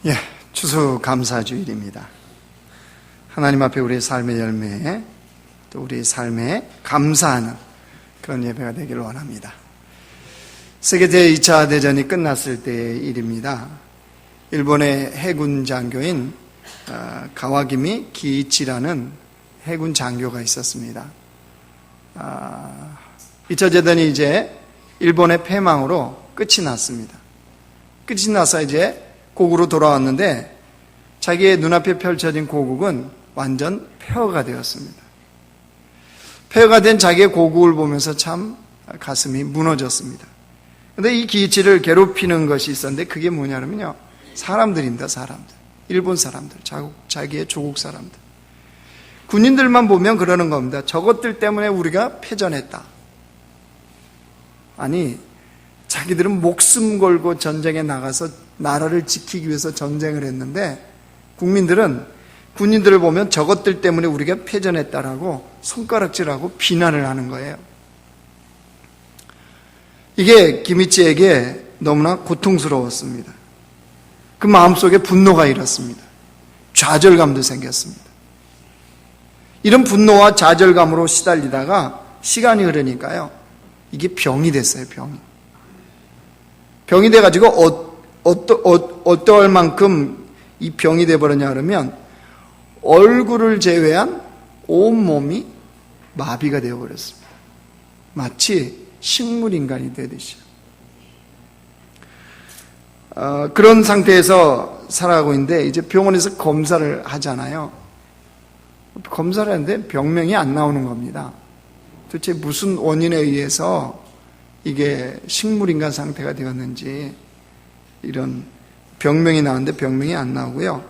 예, 추수감사주일입니다. 하나님 앞에 우리의 삶의 열매, 또 우리의 삶에 감사하는 그런 예배가 되기를 원합니다. 세계 제2차 대전이 끝났을 때의 일입니다. 일본의 해군 장교인 가와기미 기이치라는 해군 장교가 있었습니다. 2차 대전이 이제 일본의 패망으로 끝이 났습니다. 끝이 나서 이제 고국으로 돌아왔는데 자기의 눈앞에 펼쳐진 고국은 완전 폐허가 되었습니다. 폐허가 된 자기의 고국을 보면서 참 가슴이 무너졌습니다. 그런데 이 기이치를 괴롭히는 것이 있었는데 그게 뭐냐면요, 사람들입니다. 사람들, 일본 사람들, 자기의 조국 사람들. 군인들만 보면 그러는 겁니다. 저것들 때문에 우리가 패전했다. 아니, 자기들은 목숨 걸고 전쟁에 나가서 나라를 지키기 위해서 전쟁을 했는데 국민들은 군인들을 보면 저것들 때문에 우리가 패전했다라고 손가락질하고 비난을 하는 거예요. 이게 기미치에게 너무나 고통스러웠습니다. 그 마음속에 분노가 일었습니다. 좌절감도 생겼습니다. 이런 분노와 좌절감으로 시달리다가 시간이 흐르니까요, 이게 병이 됐어요. 병이 돼가지고 어떠할 만큼 이 병이 돼버렸냐 그러면 얼굴을 제외한 온몸이 마비가 되어버렸습니다. 마치 식물인간이 되듯이요. 그런 상태에서 살아가고 있는데 이제 병원에서 검사를 하잖아요. 검사를 하는데 병명이 안 나오는 겁니다. 도대체 무슨 원인에 의해서 이게 식물인간 상태가 되었는지 이런 병명이 나왔는데 병명이 안 나오고요.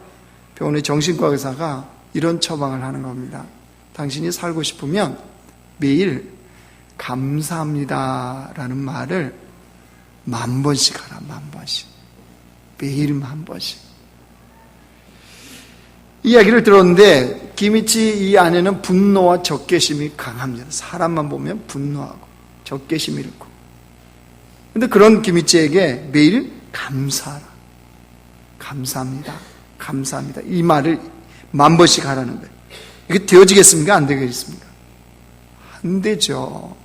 병원의 정신과 의사가 이런 처방을 하는 겁니다. 당신이 살고 싶으면 매일 감사합니다라는 말을 10,000번씩 하라. 10,000번씩. 매일 10,000번씩. 이야기를 들었는데 기미치 이 안에는 분노와 적개심이 강합니다. 사람만 보면 분노하고 적개심이 있고. 근데 그런 기미치에게 매일 감사하라. 감사합니다. 감사합니다. 이 말을 10,000번씩 하라는 거예요. 이게 되어지겠습니까? 안 되겠습니까? 안 되죠.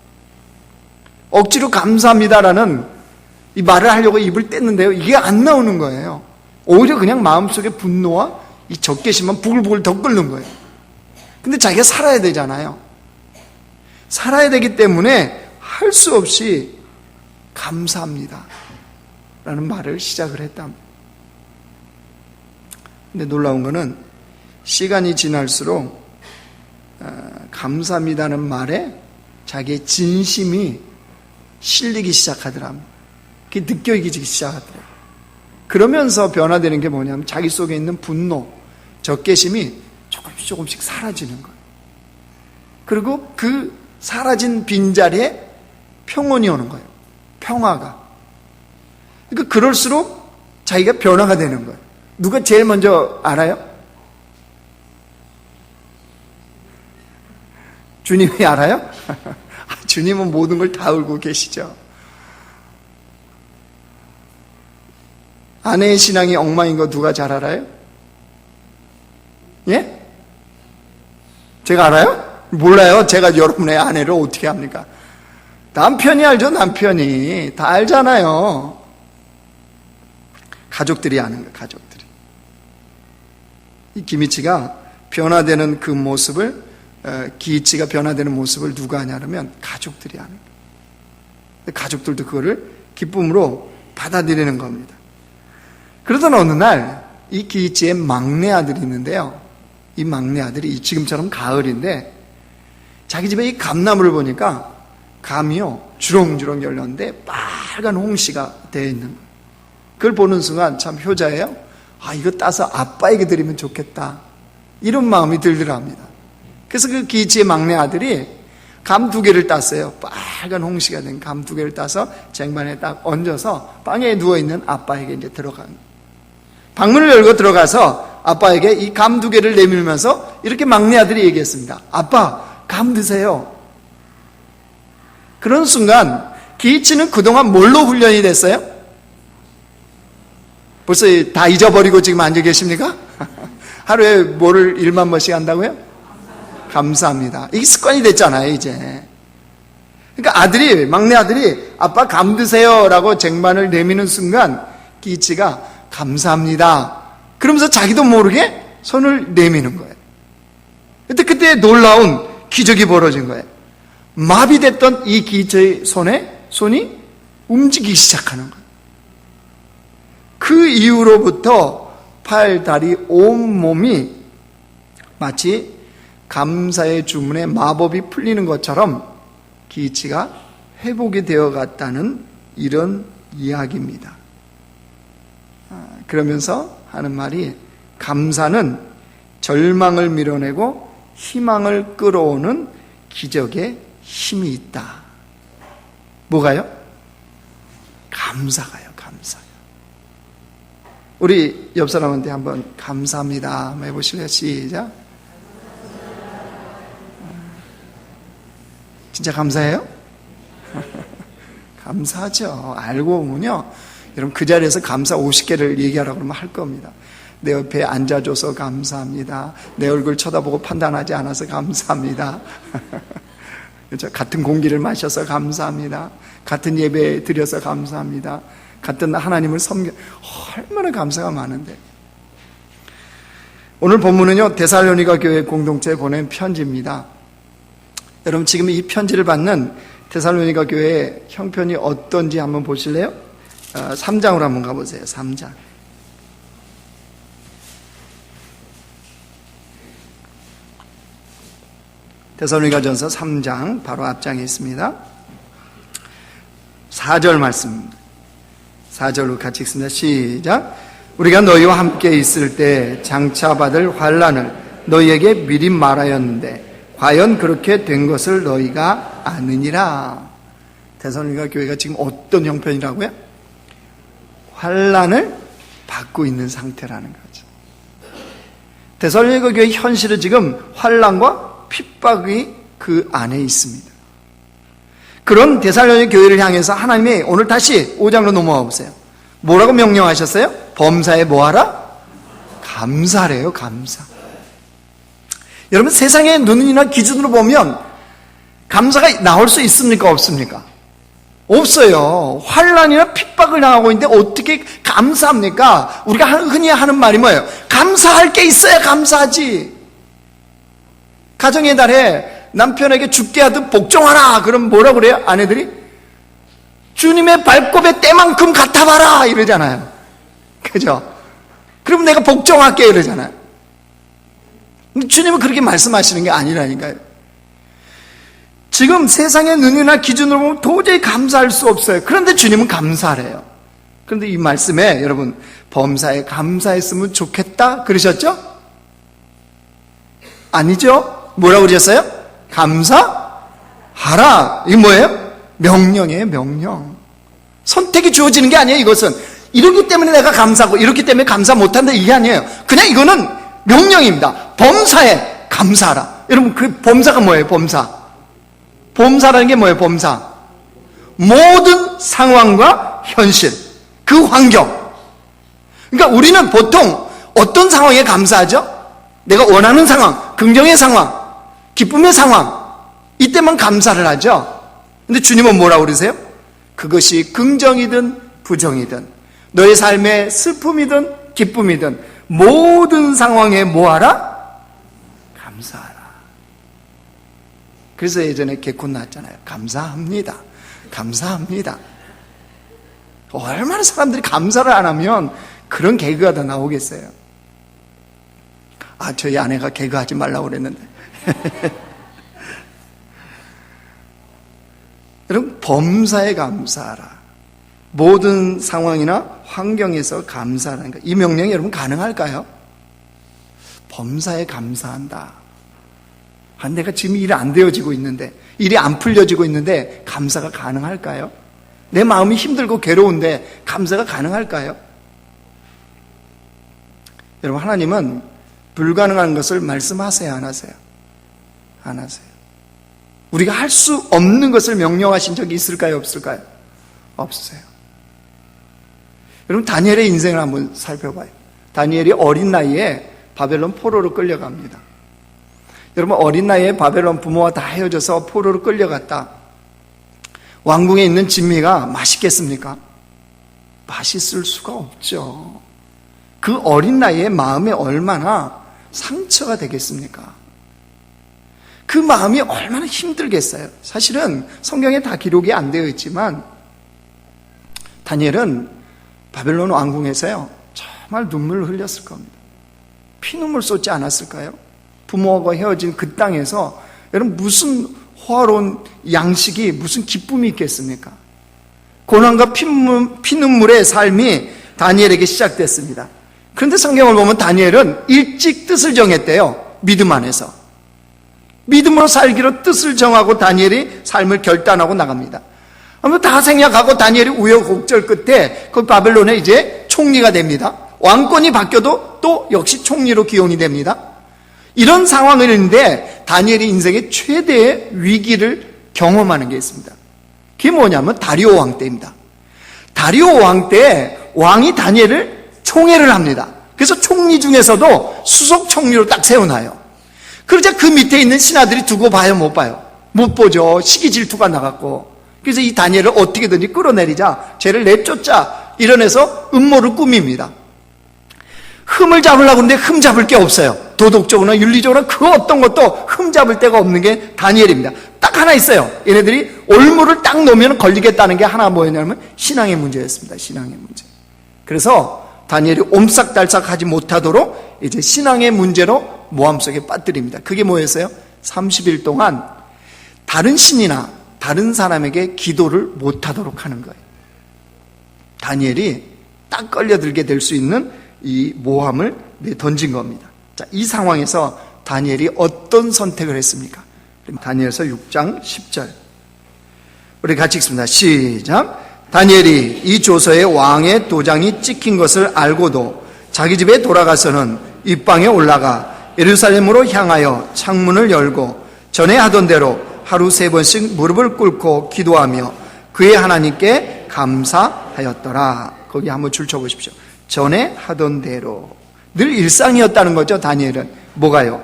억지로 감사합니다라는 이 말을 하려고 입을 뗐는데요, 이게 안 나오는 거예요. 오히려 그냥 마음속에 분노와 이 적개심만 부글부글 더 끓는 거예요. 근데 자기가 살아야 되잖아요. 살아야 되기 때문에 할 수 없이 감사합니다 라는 말을 시작을 했답니다. 근데 놀라운 거는 시간이 지날수록 감사합니다는 말에 자기의 진심이 실리기 시작하더랍니다. 그게 느껴지기 시작하더라고요. 그러면서 변화되는 게 뭐냐면 자기 속에 있는 분노, 적개심이 조금씩 사라지는 거예요. 그리고 그 사라진 빈자리에 평온이 오는 거예요. 평화가. 그러니까 그럴수록 자기가 변화가 되는 거예요. 누가 제일 먼저 알아요? 주님이 알아요? 주님은 모든 걸 다 알고 계시죠. 아내의 신앙이 엉망인 거 누가 잘 알아요? 예? 제가 알아요? 몰라요. 제가 여러분의 아내를 어떻게 합니까? 남편이 알죠. 남편이 다 알잖아요. 가족들이 아는 거예요. 가족들이. 이 기미치가 변화되는 그 모습을, 기이치가 변화되는 모습을 누가 아냐 그러면 가족들이 아는 거예요. 가족들도 그거를 기쁨으로 받아들이는 겁니다. 그러던 어느 날 이 기이치의 막내 아들이 있는데요, 이 막내 아들이 지금처럼 가을인데 자기 집에 이 감나무를 보니까 감이요 주렁주렁 열렸는데 빨간 홍시가 되어 있는 거예요. 그걸 보는 순간 참 효자예요. 이거 따서 아빠에게 드리면 좋겠다, 이런 마음이 들더랍니다. 그래서 그 기이치의 막내 아들이 감 2개를 땄어요. 빨간 홍시가 된 감 2개를 따서 쟁반에 딱 얹어서 방에 누워있는 아빠에게 이제 들어간 거예요. 방문을 열고 들어가서 아빠에게 이 감 2개를 내밀면서 이렇게 막내 아들이 얘기했습니다. 아빠, 감 드세요. 그런 순간 기이치는 그동안 뭘로 훈련이 됐어요? 벌써 다 잊어버리고 지금 앉아 계십니까? 하루에 뭐를 1만 번씩 한다고요? 감사합니다. 이게 습관이 됐잖아요, 이제. 그러니까 막내 아들이 아빠 감 드세요 라고 쟁반을 내미는 순간 기치가 감사합니다. 그러면서 자기도 모르게 손을 내미는 거예요. 그때 놀라운 기적이 벌어진 거예요. 마비됐던 이 기치의 손이 움직이기 시작하는 거예요. 그 이후로부터 팔, 다리, 온몸이 마치 감사의 주문에 마법이 풀리는 것처럼 기치가 회복이 되어갔다는 이런 이야기입니다. 그러면서 하는 말이 감사는 절망을 밀어내고 희망을 끌어오는 기적의 힘이 있다. 뭐가요? 감사가요, 감사요. 우리 옆 사람한테 한번 감사합니다 한번 해보실래요? 시작. 진짜 감사해요? 감사하죠. 알고 보면요, 여러분 그 자리에서 감사 50개를 얘기하라고 그러면 할 겁니다. 내 옆에 앉아줘서 감사합니다. 내 얼굴 쳐다보고 판단하지 않아서 감사합니다. 그렇죠? 같은 공기를 마셔서 감사합니다. 같은 예배 드려서 감사합니다. 같은 하나님을 얼마나 감사가 많은데. 오늘 본문은요, 데살로니가 교회 공동체에 보낸 편지입니다. 여러분 지금 이 편지를 받는 데살로니가 교회의 형편이 어떤지 한번 보실래요? 3장으로 한번 가보세요. 3장. 데살로니가전서 3장 바로 앞장에 있습니다. 4절 말씀입니다. 4절로 같이 읽습니다. 시작. 우리가 너희와 함께 있을 때 장차 받을 환난을 너희에게 미리 말하였는데 과연 그렇게 된 것을 너희가 아느니라. 데살로니가 교회가 지금 어떤 형편이라고요? 환난을 받고 있는 상태라는 거죠. 데살로니가 교회 현실은 지금 환난과 핍박이 그 안에 있습니다. 그런 데살로니가 교회를 향해서 하나님이 오늘 다시 5장으로 넘어가 보세요. 뭐라고 명령하셨어요? 범사에 뭐하라? 감사래요, 감사. 여러분 세상의 눈이나 기준으로 보면 감사가 나올 수 있습니까? 없습니까? 없어요. 환난이나 핍박을 당하고 있는데 어떻게 감사합니까? 우리가 흔히 하는 말이 뭐예요? 감사할 게 있어야 감사하지. 가정의 달에 남편에게 죽게 하듯 복종하라. 그럼 뭐라고 그래요? 아내들이? 주님의 발굽의 때만큼 같아봐라 이러잖아요. 그죠? 그럼 내가 복종할게 이러잖아요. 근데 주님은 그렇게 말씀하시는 게 아니라니까요. 지금 세상의 눈이나 기준으로 보면 도저히 감사할 수 없어요. 그런데 주님은 감사래요. 그런데 이 말씀에 여러분 범사에 감사했으면 좋겠다 그러셨죠? 아니죠? 뭐라고 그러셨어요? 감사하라. 이게 뭐예요? 명령이에요, 명령. 선택이 주어지는 게 아니에요, 이것은. 이렇기 때문에 내가 감사하고, 이렇기 때문에 감사 못한다, 이게 아니에요. 그냥 이거는 명령입니다. 범사에 감사하라. 여러분, 그 범사가 뭐예요, 범사? 범사라는 게 뭐예요, 범사? 모든 상황과 현실, 그 환경. 그러니까 우리는 보통 어떤 상황에 감사하죠? 내가 원하는 상황, 긍정의 상황, 기쁨의 상황, 이때만 감사를 하죠. 근데 주님은 뭐라고 그러세요? 그것이 긍정이든 부정이든 너의 삶의 슬픔이든 기쁨이든 모든 상황에 뭐하라? 감사하라. 그래서 예전에 개콘 나왔잖아요. 감사합니다. 감사합니다. 얼마나 사람들이 감사를 안 하면 그런 개그가 다 나오겠어요. 아, 저희 아내가 개그하지 말라고 그랬는데. 여러분, 범사에 감사하라. 모든 상황이나 환경에서 감사하는 것. 이 명령이 여러분 가능할까요? 범사에 감사한다. 아, 내가 지금 일이 안 되어지고 있는데, 일이 안 풀려지고 있는데 감사가 가능할까요? 내 마음이 힘들고 괴로운데 감사가 가능할까요? 여러분, 하나님은 불가능한 것을 말씀하세요, 안 하세요? 안 하세요. 우리가 할 수 없는 것을 명령하신 적이 있을까요? 없을까요? 없어요. 여러분, 다니엘의 인생을 한번 살펴봐요. 다니엘이 어린 나이에 바벨론 포로로 끌려갑니다. 여러분, 어린 나이에 바벨론 부모와 다 헤어져서 포로로 끌려갔다. 왕궁에 있는 진미가 맛있겠습니까? 맛있을 수가 없죠. 그 어린 나이에 마음에 얼마나 상처가 되겠습니까? 그 마음이 얼마나 힘들겠어요. 사실은 성경에 다 기록이 안 되어 있지만 다니엘은 바벨론 왕궁에서요 정말 눈물을 흘렸을 겁니다. 피눈물 쏟지 않았을까요? 부모와 헤어진 그 땅에서 여러분 무슨 호화로운 양식이 무슨 기쁨이 있겠습니까? 고난과 피눈물의 삶이 다니엘에게 시작됐습니다. 그런데 성경을 보면 다니엘은 일찍 뜻을 정했대요. 믿음 안에서. 믿음으로 살기로 뜻을 정하고 다니엘이 삶을 결단하고 나갑니다. 다 생략하고 다니엘이 우여곡절 끝에 그 바벨론에 이제 총리가 됩니다. 왕권이 바뀌어도 또 역시 총리로 기용이 됩니다. 이런 상황인데 다니엘이 인생의 최대의 위기를 경험하는 게 있습니다. 그게 뭐냐면 다리오 왕 때입니다. 다리오 왕 때 왕이 다니엘을 총애를 합니다. 그래서 총리 중에서도 수석 총리로 딱 세워놔요. 그러자 그 밑에 있는 신하들이 두고 봐요, 못 봐요? 못 보죠. 시기 질투가 나갔고. 그래서 이 다니엘을 어떻게든지 끌어내리자, 쟤를 내쫓자 이러면서 음모를 꾸밉니다. 흠을 잡으려고 하는데 흠 잡을 게 없어요. 도덕적으로나 윤리적으로나 그 어떤 것도 흠 잡을 데가 없는 게 다니엘입니다. 딱 하나 있어요. 얘네들이 올무를 딱 놓으면 걸리겠다는 게 하나 뭐였냐면 신앙의 문제였습니다. 신앙의 문제. 그래서 다니엘이 옴싹달싹 하지 못하도록 이제 신앙의 문제로 모함 속에 빠뜨립니다. 그게 뭐였어요? 30일 동안 다른 신이나 다른 사람에게 기도를 못하도록 하는 거예요. 다니엘이 딱 걸려들게 될 수 있는 이 모함을 던진 겁니다. 자, 이 상황에서 다니엘이 어떤 선택을 했습니까? 다니엘서 6장 10절 우리 같이 읽습니다. 시작. 다니엘이 이 조서에 왕의 도장이 찍힌 것을 알고도 자기 집에 돌아가서는 입방에 올라가 예루살렘으로 향하여 창문을 열고 전에 하던 대로 하루 3번씩 무릎을 꿇고 기도하며 그의 하나님께 감사하였더라. 거기 한번 줄 쳐보십시오. 전에 하던 대로. 늘 일상이었다는 거죠. 다니엘은 뭐가요?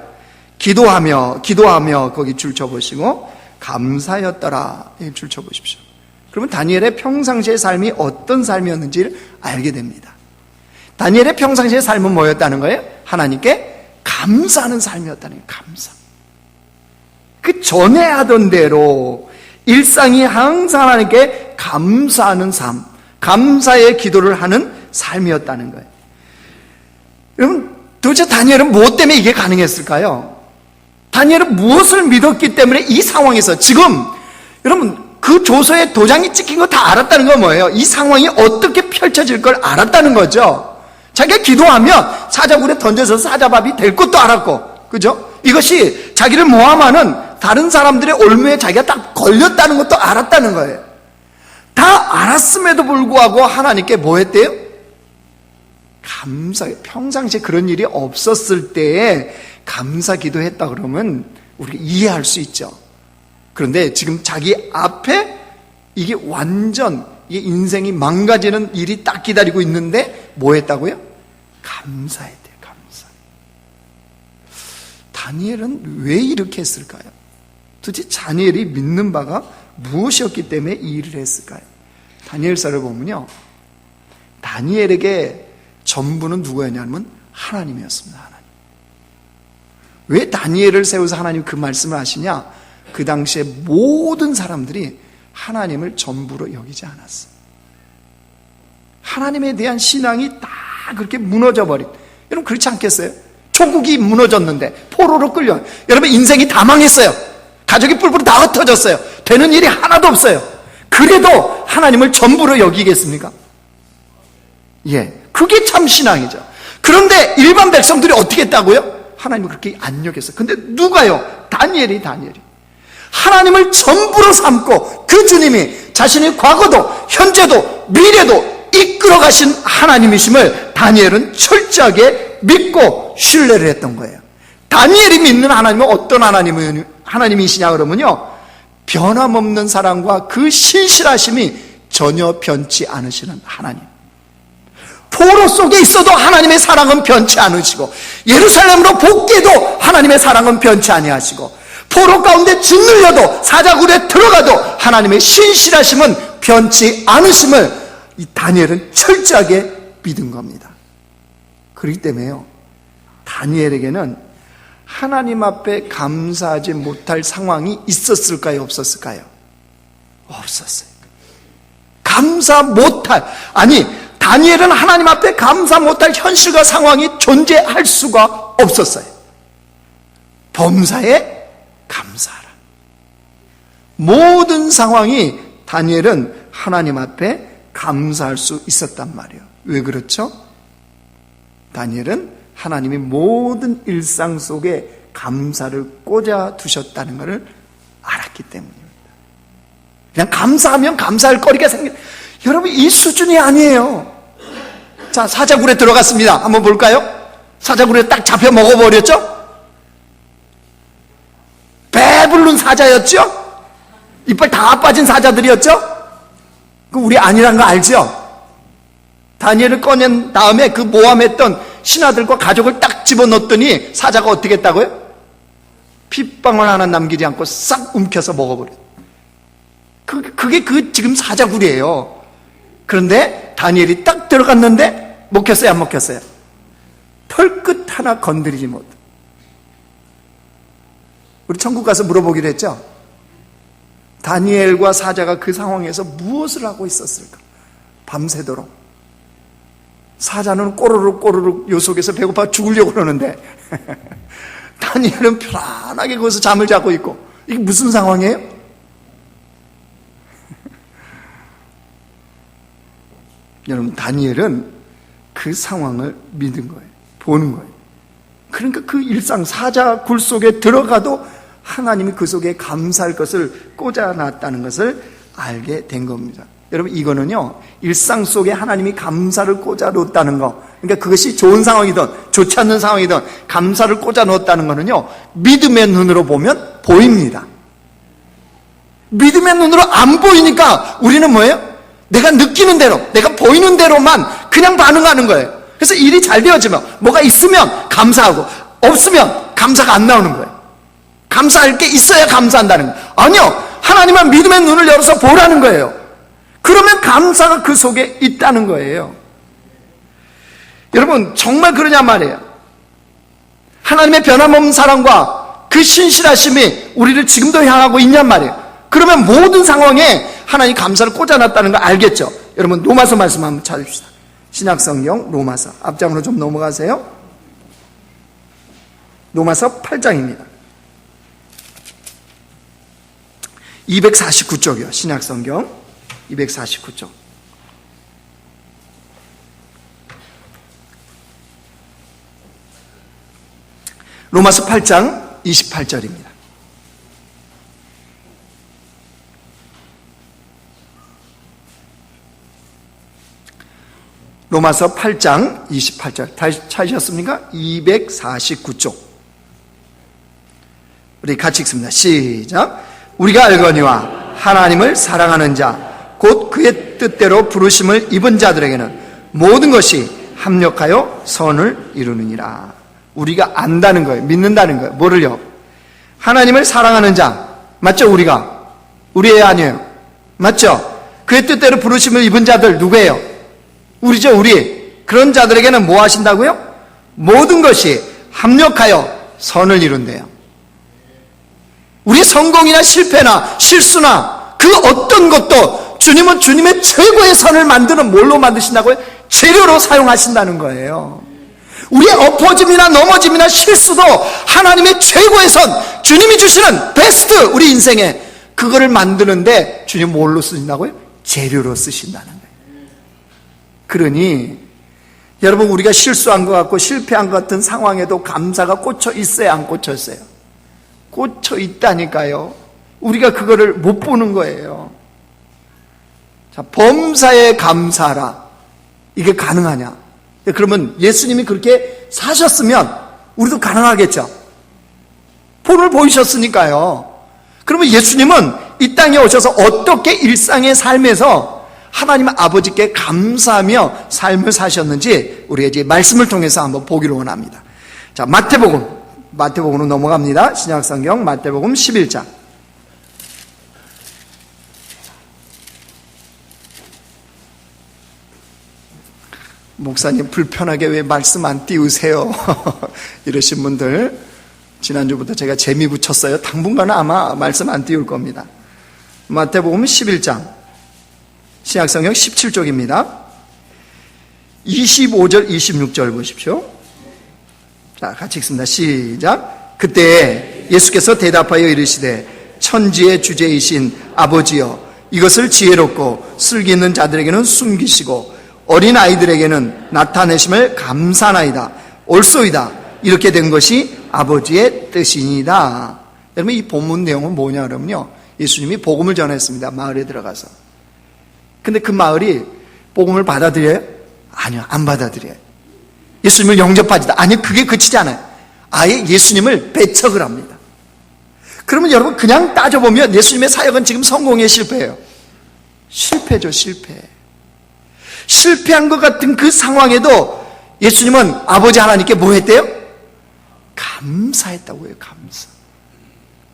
기도하며 거기 줄 쳐보시고 감사였더라 줄 쳐보십시오. 그러면 다니엘의 평상시의 삶이 어떤 삶이었는지를 알게 됩니다. 다니엘의 평상시의 삶은 뭐였다는 거예요? 하나님께 감사하는 삶이었다는 거예요. 감사. 그 전에 하던 대로 일상이 항상 하나님께 감사하는 삶, 감사의 기도를 하는 삶이었다는 거예요. 여러분, 도대체 다니엘은 무엇 때문에 이게 가능했을까요? 다니엘은 무엇을 믿었기 때문에 이 상황에서 지금 여러분 그 조서에 도장이 찍힌 거 다 알았다는 건 뭐예요? 이 상황이 어떻게 펼쳐질 걸 알았다는 거죠. 자기가 기도하면 사자굴에 던져서 사자밥이 될 것도 알았고, 그죠? 이것이 자기를 모함하는 다른 사람들의 올무에 자기가 딱 걸렸다는 것도 알았다는 거예요. 다 알았음에도 불구하고 하나님께 뭐 했대요? 감사. 평상시에 그런 일이 없었을 때에 감사 기도했다 그러면 우리가 이해할 수 있죠. 그런데 지금 자기 앞에 이게 완전 이게 인생이 망가지는 일이 딱 기다리고 있는데 뭐 했다고요? 감사했대요. 감사. 다니엘은 왜 이렇게 했을까요? 도대체 다니엘이 믿는 바가 무엇이었기 때문에 이 일을 했을까요? 다니엘서를 보면요, 다니엘에게 전부는 누구였냐면 하나님이었습니다. 하나님. 왜 다니엘을 세워서 하나님 그 말씀을 하시냐? 그 당시에 모든 사람들이 하나님을 전부로 여기지 않았어요. 하나님에 대한 신앙이 다 그렇게 무너져 버린. 여러분 그렇지 않겠어요? 조국이 무너졌는데 포로로 끌려. 여러분 인생이 다 망했어요. 가족이 뿔뿔이 다 흩어졌어요. 되는 일이 하나도 없어요. 그래도 하나님을 전부로 여기겠습니까? 예, 그게 참 신앙이죠. 그런데 일반 백성들이 어떻게 했다고요? 하나님을 그렇게 안 여겼어요. 근데 누가요? 다니엘이 하나님을 전부로 삼고 그 주님이 자신의 과거도 현재도 미래도 이끌어 가신 하나님이심을 다니엘은 철저하게 믿고 신뢰를 했던 거예요. 다니엘이 믿는 하나님은 어떤 하나님이시냐 그러면요, 변함없는 사랑과 그 신실하심이 전혀 변치 않으시는 하나님. 포로 속에 있어도 하나님의 사랑은 변치 않으시고, 예루살렘으로 복귀해도 하나님의 사랑은 변치 아니하시고, 포로 가운데 짓눌려도 사자굴에 들어가도 하나님의 신실하심은 변치 않으심을 이 다니엘은 철저하게 믿은 겁니다. 그렇기 때문에요, 다니엘에게는 하나님 앞에 감사하지 못할 상황이 있었을까요? 없었을까요? 없었어요. 감사 못할, 아니 다니엘은 하나님 앞에 감사 못할 현실과 상황이 존재할 수가 없었어요. 범사에 감사하라. 모든 상황이 다니엘은 하나님 앞에 감사할 수 있었단 말이에요. 왜 그렇죠? 다니엘은 하나님이 모든 일상 속에 감사를 꽂아 두셨다는 것을 알았기 때문입니다. 그냥 감사하면 감사할 거리가 여러분, 이 수준이 아니에요. 자, 사자굴에 들어갔습니다. 한번 볼까요? 사자굴에 딱 잡혀 먹어버렸죠? 배부른 사자였죠? 이빨 다 빠진 사자들이었죠? 그 우리 아니란 거 알죠? 다니엘을 꺼낸 다음에 그 모함했던 신하들과 가족을 딱 집어넣었더니 사자가 어떻게 했다고요? 핏방울 하나 남기지 않고 싹 움켜서 먹어버렸어요. 그게 지금 사자굴이에요. 그런데 다니엘이 딱 들어갔는데 먹혔어요, 안 먹혔어요? 털끝 하나 건드리지 못. 우리 천국 가서 물어보기로 했죠? 다니엘과 사자가 그 상황에서 무엇을 하고 있었을까? 밤새도록. 사자는 꼬르륵 요 속에서 배고파 죽으려고 그러는데 다니엘은 편안하게 거기서 잠을 자고 있고. 이게 무슨 상황이에요? 여러분, 다니엘은 그 상황을 믿은 거예요. 보는 거예요. 그러니까 그 일상 사자굴 속에 들어가도 하나님이 그 속에 감사할 것을 꽂아놨다는 것을 알게 된 겁니다. 여러분, 이거는요, 일상 속에 하나님이 감사를 꽂아놓았다는 거, 그러니까 그것이 좋은 상황이든 좋지 않는 상황이든 감사를 꽂아놓았다는 거는요, 믿음의 눈으로 보면 보입니다. 믿음의 눈으로 안 보이니까 우리는 뭐예요? 내가 느끼는 대로, 내가 보이는 대로만 그냥 반응하는 거예요. 그래서 일이 잘 되어지면, 뭐가 있으면 감사하고 없으면 감사가 안 나오는 거예요. 감사할 게 있어야 감사한다는 거예요. 아니요, 하나님은 믿음의 눈을 열어서 보라는 거예요. 그러면 감사가 그 속에 있다는 거예요. 여러분, 정말 그러냐 말이에요. 하나님의 변함없는 사랑과 그 신실하심이 우리를 지금도 향하고 있냔 말이에요. 그러면 모든 상황에 하나님 감사를 꽂아놨다는 거 알겠죠? 여러분, 로마서 말씀 한번 찾읍시다. 신약성경 로마서 앞장으로 좀 넘어가세요. 로마서 8장입니다. 249쪽이요. 신약성경 249쪽. 로마서 8장 28절입니다. 로마서 8장 28절. 다시 찾으셨습니까? 249쪽. 우리 같이 읽습니다. 시작. 우리가 알거니와 하나님을 사랑하는 자 곧 그의 뜻대로 부르심을 입은 자들에게는 모든 것이 합력하여 선을 이루느니라. 우리가 안다는 거예요. 믿는다는 거예요. 뭐를요? 하나님을 사랑하는 자. 맞죠? 우리예요, 아니에요? 맞죠? 그의 뜻대로 부르심을 입은 자들 누구예요? 우리죠, 우리. 그런 자들에게는 뭐 하신다고요? 모든 것이 합력하여 선을 이룬대요. 우리 성공이나 실패나 실수나 그 어떤 것도 주님은 주님의 최고의 선을 만드는 뭘로 만드신다고요? 재료로 사용하신다는 거예요. 우리의 엎어짐이나 넘어짐이나 실수도 하나님의 최고의 선, 주님이 주시는 베스트, 우리 인생에 그거를 만드는데 주님 뭘로 쓰신다고요? 재료로 쓰신다는 거예요. 그러니 여러분, 우리가 실수한 것 같고 실패한 것 같은 상황에도 감사가 꽂혀 있어야 안 꽂혀 있어요? 꽂혀 있다니까요. 우리가 그거를 못 보는 거예요. 자, 범사에 감사하라. 이게 가능하냐? 그러면 예수님이 그렇게 사셨으면 우리도 가능하겠죠. 본을 보이셨으니까요. 그러면 예수님은 이 땅에 오셔서 어떻게 일상의 삶에서 하나님 아버지께 감사하며 삶을 사셨는지 우리가 이제 말씀을 통해서 한번 보기를 원합니다. 자, 마태복음으로 넘어갑니다. 신약성경 마태복음 11장. 목사님 불편하게 왜 말씀 안 띄우세요? 이러신 분들, 지난주부터 제가 재미 붙였어요. 당분간은 아마 말씀 안 띄울 겁니다. 마태복음 11장, 신약성경 17쪽입니다. 25절, 26절 보십시오. 자, 같이 읽습니다. 시작. 그때 예수께서 대답하여 이르시되 천지의 주제이신 아버지여, 이것을 지혜롭고 슬기 있는 자들에게는 숨기시고 어린 아이들에게는 나타내심을 감사하나이다. 옳소이다. 이렇게 된 것이 아버지의 뜻이니이다. 여러분, 이 본문 내용은 뭐냐 그러면요, 예수님이 복음을 전했습니다. 마을에 들어가서. 근데 그 마을이 복음을 받아들여요? 아니요, 안 받아들여요. 예수님을 영접하지도 아니요, 그게 그치지 않아요. 아예 예수님을 배척을 합니다. 그러면 여러분, 그냥 따져보면 예수님의 사역은 지금 성공에 실패해요. 실패죠, 실패. 실패한 것 같은 그 상황에도 예수님은 아버지 하나님께 뭐 했대요? 감사했다고요.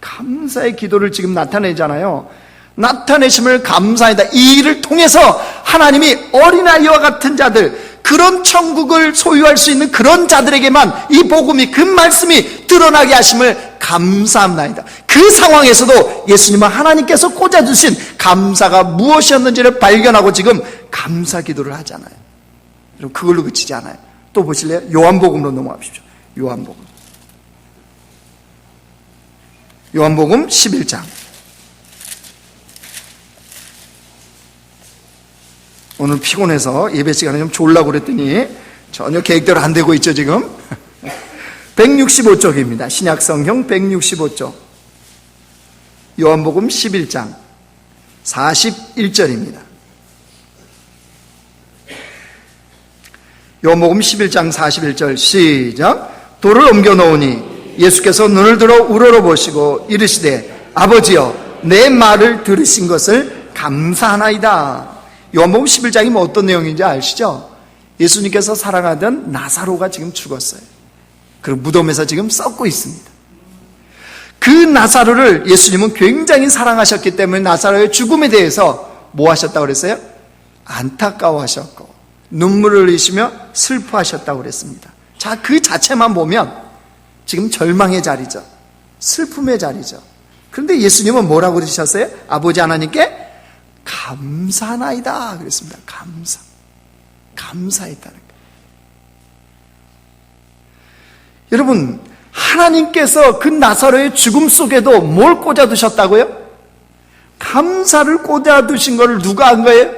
감사의 기도를 지금 나타내잖아요. 나타내심을 감사하다. 이 일을 통해서 하나님이 어린아이와 같은 자들, 그런 천국을 소유할 수 있는 그런 자들에게만 이 복음이, 그 말씀이 드러나게 하심을 감사합니다. 그 상황에서도 예수님은 하나님께서 꽂아주신 감사가 무엇이었는지를 발견하고 지금 감사 기도를 하잖아요. 여러분, 그걸로 그치지 않아요. 또 보실래요? 요한복음으로 넘어가십시오. 요한복음 11장. 오늘 피곤해서 예배 시간에 좀 졸라고 그랬더니 전혀 계획대로 안 되고 있죠, 지금. 165쪽입니다. 신약성경 165쪽. 요한복음 11장 41절입니다. 요한복음 11장 41절 시작. 돌을 옮겨 놓으니 예수께서 눈을 들어 우러러보시고 이르시되 아버지여, 내 말을 들으신 것을 감사하나이다. 요한복음 11장이 뭐 어떤 내용인지 아시죠? 예수님께서 사랑하던 나사로가 지금 죽었어요. 그리고 무덤에서 지금 썩고 있습니다. 그 나사로를 예수님은 굉장히 사랑하셨기 때문에 나사로의 죽음에 대해서 뭐 하셨다고 그랬어요? 안타까워하셨고 눈물을 흘리시며 슬퍼하셨다고 그랬습니다. 자, 그 자체만 보면 지금 절망의 자리죠. 슬픔의 자리죠. 그런데 예수님은 뭐라고 그러셨어요? 아버지 하나님께 감사나이다 그랬습니다. 감사했다는 거예요. 여러분, 하나님께서 그 나사로의 죽음 속에도 뭘 꽂아두셨다고요? 감사를 꽂아두신 것을 누가 한 거예요?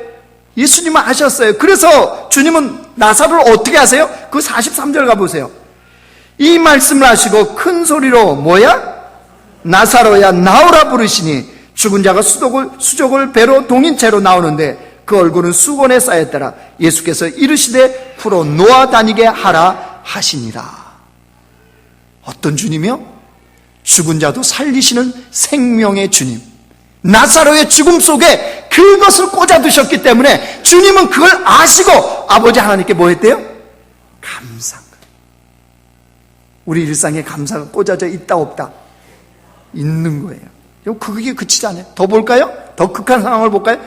예수님은 아셨어요. 그래서 주님은 나사로를 어떻게 하세요? 그 43절 가보세요. 이 말씀을 하시고 큰 소리로 뭐야? 나사로야 나오라 부르시니 죽은 자가 수족을 배로 동인 채로 나오는데 그 얼굴은 수건에 쌓였더라. 예수께서 이르시되 풀어 놓아 다니게 하라 하시니라. 어떤 주님이요? 죽은 자도 살리시는 생명의 주님. 나사로의 죽음 속에 그것을 꽂아두셨기 때문에 주님은 그걸 아시고 아버지 하나님께 뭐 했대요? 감사한 거예요. 우리 일상에 감사가 꽂아져 있다 없다? 있는 거예요. 그게 그치지 않아요. 더 볼까요? 더 극한 상황을 볼까요?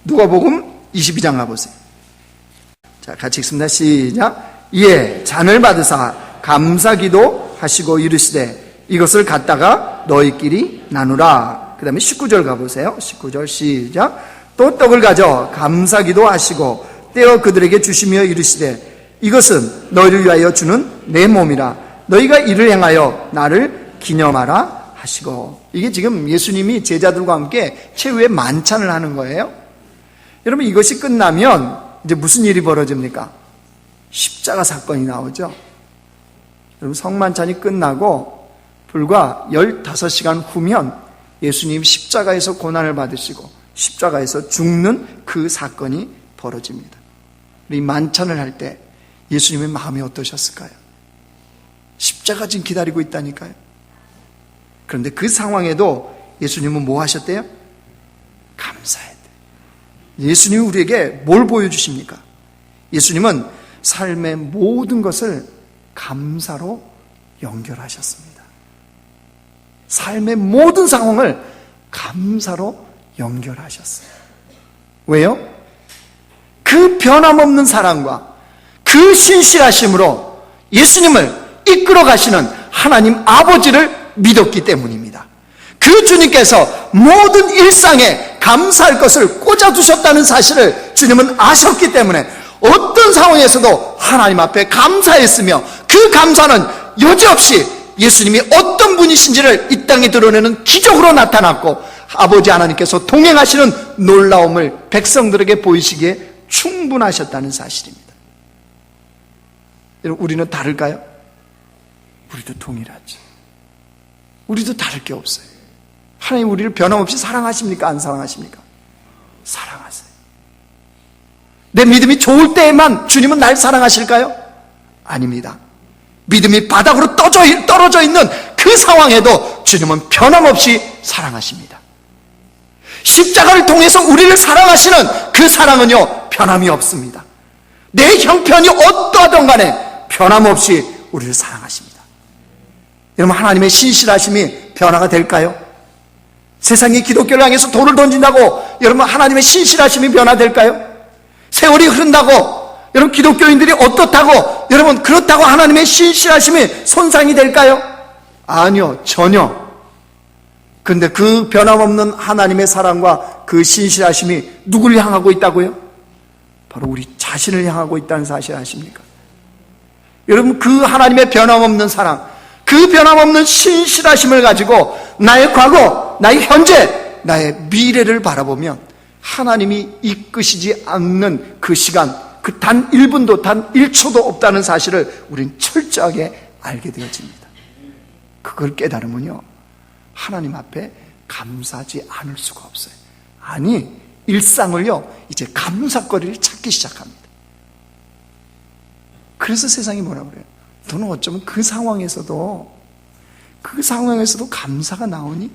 누가복음 22장 가보세요. 자, 같이 읽습니다. 시작. 이에 잔을 받으사 감사기도 하시고 이르시되 이것을 갖다가 너희끼리 나누라. 그 다음에 19절 가보세요. 19절 시작. 또 떡을 가져 감사기도 하시고 떼어 그들에게 주시며 이르시되 이것은 너희를 위하여 주는 내 몸이라. 너희가 이를 행하여 나를 기념하라 하시고. 이게 지금 예수님이 제자들과 함께 최후의 만찬을 하는 거예요. 여러분, 이것이 끝나면 이제 무슨 일이 벌어집니까? 십자가 사건이 나오죠. 여러분, 성만찬이 끝나고 불과 15시간 후면 예수님 십자가에서 고난을 받으시고 십자가에서 죽는 그 사건이 벌어집니다. 이 만찬을 할 때 예수님의 마음이 어떠셨을까요? 십자가 지금 기다리고 있다니까요. 그런데 그 상황에도 예수님은 뭐 하셨대요? 감사했대요. 예수님이 우리에게 뭘 보여주십니까? 예수님은 삶의 모든 것을 감사로 연결하셨습니다. 삶의 모든 상황을 감사로 연결하셨어요. 왜요? 그 변함없는 사랑과 그 신실하심으로 예수님을 이끌어 가시는 하나님 아버지를 믿었기 때문입니다. 그 주님께서 모든 일상에 감사할 것을 꽂아두셨다는 사실을 주님은 아셨기 때문에 어떤 상황에서도 하나님 앞에 감사했으며, 그 감사는 여지없이 예수님이 어떤 분이신지를 이 땅에 드러내는 기적으로 나타났고, 아버지 하나님께서 동행하시는 놀라움을 백성들에게 보이시기에 충분하셨다는 사실입니다. 여러분, 우리는 다를까요? 우리도 동일하죠. 우리도 다를 게 없어요. 하나님 우리를 변함없이 사랑하십니까? 안 사랑하십니까? 사랑하세요. 내 믿음이 좋을 때에만 주님은 날 사랑하실까요? 아닙니다. 믿음이 바닥으로 떨어져 있는 그 상황에도 주님은 변함없이 사랑하십니다. 십자가를 통해서 우리를 사랑하시는 그 사랑은요, 변함이 없습니다. 내 형편이 어떠하든 간에 변함없이 우리를 사랑하십니다. 여러분, 하나님의 신실하심이 변화가 될까요? 세상이 기독교를 향해서 돌을 던진다고 여러분 하나님의 신실하심이 변화될까요? 세월이 흐른다고 여러분 기독교인들이 어떻다고 여러분 그렇다고 하나님의 신실하심이 손상이 될까요? 아니요, 전혀. 근데 그 변함없는 하나님의 사랑과 그 신실하심이 누구를 향하고 있다고요? 바로 우리 자신을 향하고 있다는 사실 아십니까? 여러분, 그 하나님의 변함없는 사랑, 그 변함없는 신실하심을 가지고 나의 과거, 나의 현재, 나의 미래를 바라보면 하나님이 이끄시지 않는 그 시간, 그 단 1분도 단 1초도 없다는 사실을 우리는 철저하게 알게 되어집니다. 그걸 깨달으면요, 하나님 앞에 감사하지 않을 수가 없어요. 아니, 일상을요 이제 감사거리를 찾기 시작합니다. 그래서 세상이 뭐라 그래요? 너는 어쩌면 그 상황에서도 감사가 나오니?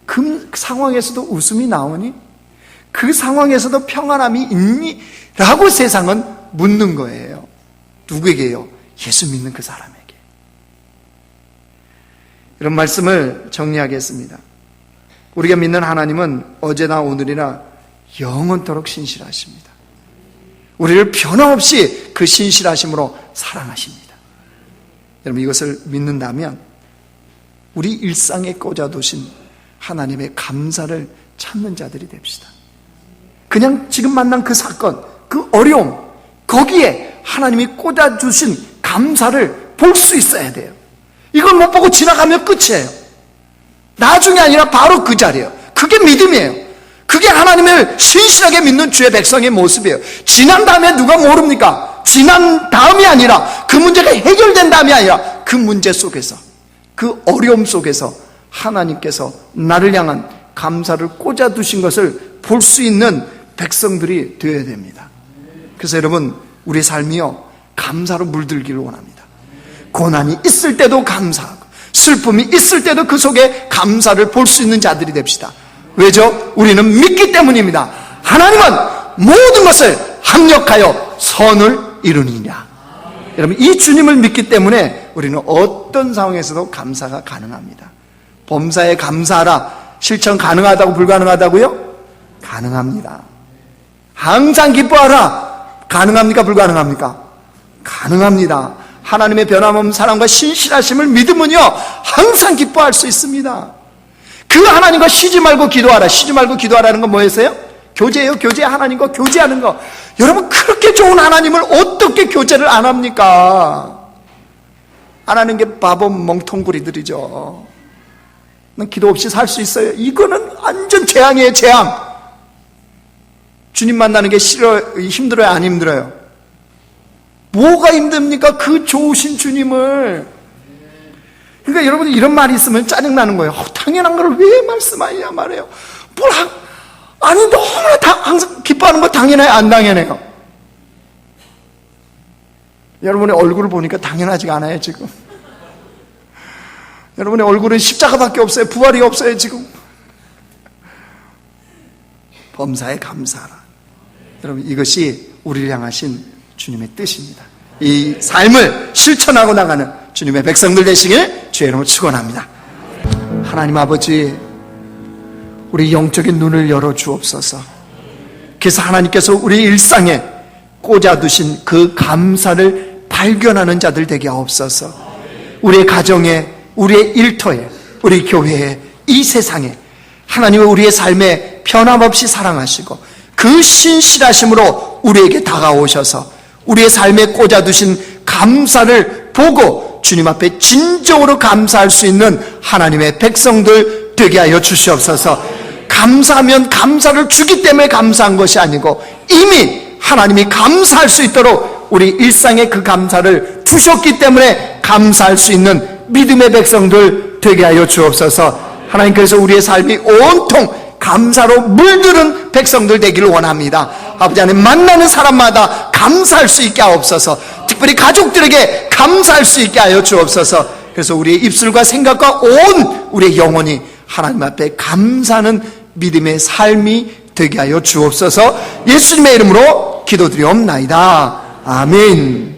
그 상황에서도 웃음이 나오니? 그 상황에서도 평안함이 있니? 라고 세상은 묻는 거예요. 누구에게요? 예수 믿는 그 사람에게. 이런 말씀을 정리하겠습니다. 우리가 믿는 하나님은 어제나 오늘이나 영원토록 신실하십니다. 우리를 변함없이 그 신실하심으로 사랑하십니다. 여러분, 이것을 믿는다면 우리 일상에 꽂아두신 하나님의 감사를 찾는 자들이 됩시다. 그냥 지금 만난 그 사건, 그 어려움, 거기에 하나님이 꽂아주신 감사를 볼 수 있어야 돼요. 이걸 못 보고 지나가면 끝이에요. 나중에 아니라 바로 그 자리예요. 그게 믿음이에요. 그게 하나님을 신실하게 믿는 주의 백성의 모습이에요. 지난 다음에 누가 모릅니까? 지난 다음이 아니라, 그 문제가 해결된 다음이 아니라, 그 문제 속에서, 그 어려움 속에서 하나님께서 나를 향한 감사를 꽂아두신 것을 볼 수 있는 백성들이 되어야 됩니다. 그래서 여러분, 우리 삶이요 감사로 물들기를 원합니다. 고난이 있을 때도 감사하고 슬픔이 있을 때도 그 속에 감사를 볼 수 있는 자들이 됩시다. 왜죠? 우리는 믿기 때문입니다. 하나님은 모든 것을 합력하여 선을 이루느니라. 여러분, 이 주님을 믿기 때문에 우리는 어떤 상황에서도 감사가 가능합니다. 범사에 감사하라. 실천 가능하다고 불가능하다고요? 가능합니다. 항상 기뻐하라. 가능합니까? 불가능합니까? 가능합니다. 하나님의 변함없는 사랑과 신실하심을 믿으면요 항상 기뻐할 수 있습니다. 그 하나님과 쉬지 말고 기도하라. 쉬지 말고 기도하라는 건 뭐였어요? 교제예요. 교제. 하나님과 교제하는 거. 여러분, 그렇게 좋은 하나님을 어떻게 교제를 안 합니까? 안 하는 게 바보 멍텅구리들이죠. 기도 없이 살 수 있어요? 이거는 완전 재앙이에요. 재앙. 주님 만나는 게 힘들어요? 안 힘들어요? 뭐가 힘듭니까? 그 좋으신 주님을. 그러니까 여러분, 이런 말이 있으면 짜증나는 거예요. 당연한 걸 왜 말씀하냐 말이에요. 아니, 너무나 항상 기뻐하는 거 당연해요? 안 당연해요? 여러분의 얼굴을 보니까 당연하지가 않아요, 지금. 여러분의 얼굴은 십자가밖에 없어요. 부활이 없어요, 지금. 범사에 감사하라. 여러분, 이것이 우리를 향하신 주님의 뜻입니다. 이 삶을 실천하고 나가는 주님의 백성들 되시길 주의 이름으로 축원합니다. 하나님 아버지, 우리 영적인 눈을 열어 주옵소서. 그래서 하나님께서 우리 일상에 꽂아두신 그 감사를 발견하는 자들 되게 하옵소서. 우리의 가정에, 우리의 일터에, 우리 교회에, 이 세상에 하나님은 우리의 삶에 변함없이 사랑하시고 그 신실하심으로 우리에게 다가오셔서 우리의 삶에 꽂아두신 감사를 보고 주님 앞에 진정으로 감사할 수 있는 하나님의 백성들 되게 하여 주시옵소서. 감사하면 감사를 주기 때문에 감사한 것이 아니고 이미 하나님이 감사할 수 있도록 우리 일상에 그 감사를 주셨기 때문에 감사할 수 있는 믿음의 백성들 되게 하여 주옵소서. 하나님, 그래서 우리의 삶이 온통 감사로 물드는 백성들 되기를 원합니다. 아버지 하나님, 만나는 사람마다 감사할 수 있게 하옵소서. 특별히 가족들에게 감사할 수 있게 하여 주옵소서. 그래서 우리의 입술과 생각과 온 우리의 영혼이 하나님 앞에 감사하는 믿음의 삶이 되게 하여 주옵소서. 예수님의 이름으로 기도드리옵나이다. 아멘.